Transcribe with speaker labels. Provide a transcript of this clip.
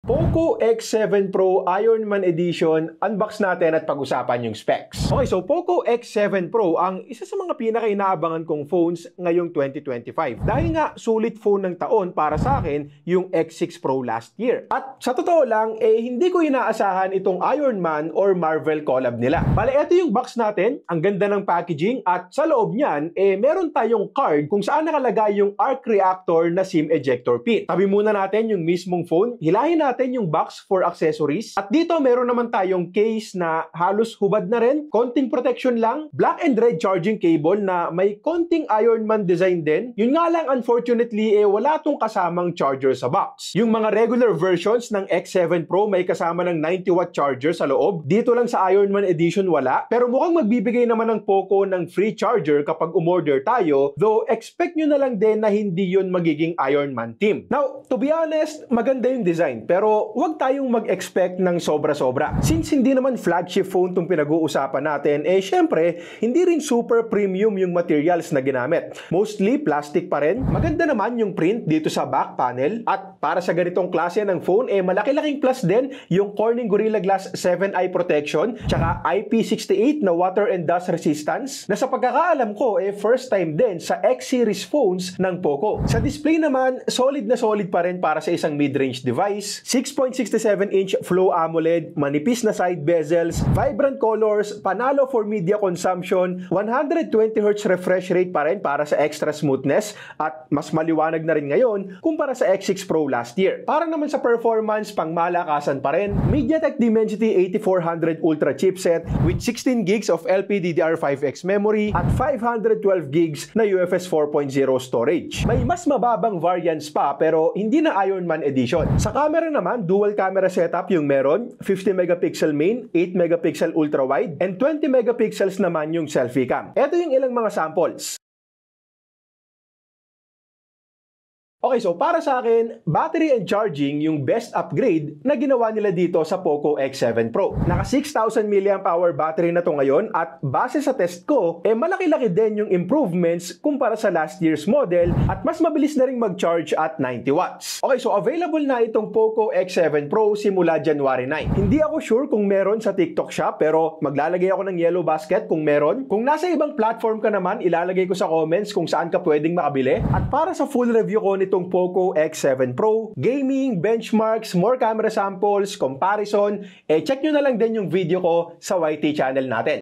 Speaker 1: Poco X7 Pro Ironman Edition, unbox natin at pag-usapan yung specs. Okay, so Poco X7 Pro ang isa sa mga pinaka-inaabangan kong phones ngayong 2025. Dahil nga sulit phone ng taon para sa akin yung X6 Pro last year. At sa totoo lang, hindi ko inaasahan itong Ironman or Marvel collab nila. Bale, ito yung box natin, ang ganda ng packaging at sa loob niyan, meron tayong card kung saan nakalagay yung arc reactor na SIM ejector pin. Tabi muna natin yung mismong phone, hilahin natin yung box for accessories. At dito meron naman tayong case na halos hubad na rin, konting protection lang, black and red charging cable na may konting Ironman design din. Yun nga lang, unfortunately, wala tong kasamang charger sa box. Yung mga regular versions ng X7 Pro may kasama ng 90-watt charger sa loob. Dito lang sa Ironman Edition wala. Pero mukhang magbibigay naman ng Poco ng free charger kapag umorder tayo, though expect nyo na lang din na hindi yun magiging Ironman team. Now, to be honest, maganda yung design, pero huwag tayong mag-expect ng sobra-sobra. Since hindi naman flagship phone tong pinag-uusapan natin, syempre, hindi rin super premium yung materials na ginamit. Mostly plastic pa rin. Maganda naman yung print dito sa back panel. At para sa ganitong klase ng phone, malaki-laking plus din yung Corning Gorilla Glass 7 eye protection, tsaka IP68 na water and dust resistance, na sa pagkakaalam ko, first time din sa X-series phones ng Poco. Sa display naman, solid na solid pa rin para sa isang mid-range device. 6.67-inch Flow AMOLED, manipis na side bezels, vibrant colors, panalo for media consumption, 120Hz refresh rate pa rin para sa extra smoothness, at mas maliwanag na rin ngayon kumpara sa X6 Pro last year. Para naman sa performance, pang malakasan pa rin, MediaTek Dimensity 8400 Ultra chipset with 16 gigs of LPDDR5X memory at 512 gigs na UFS 4.0 storage. May mas mababang variants pa pero hindi na Ironman Edition. Sa camera naman, dual camera setup yung meron, 50 megapixel main, 8 megapixel ultra wide, and 20 megapixels naman yung selfie cam. Ito yung ilang mga samples. Okay, so para sa akin, battery and charging yung best upgrade na ginawa nila dito sa Poco X7 Pro. Naka 6,000 mAh battery na to ngayon at base sa test ko, malaki-laki din yung improvements kumpara sa last year's model at mas mabilis na rin mag-charge at 90 watts. Okay, so available na itong Poco X7 Pro simula January 9. Hindi ako sure kung meron sa TikTok Shop pero maglalagay ako ng yellow basket kung meron. Kung nasa ibang platform ka naman, ilalagay ko sa comments kung saan ka pwedeng makabili. At para sa full review ko itong Poco X7 Pro, gaming, benchmarks, more camera samples, comparison, check nyo na lang din yung video ko sa YT channel natin.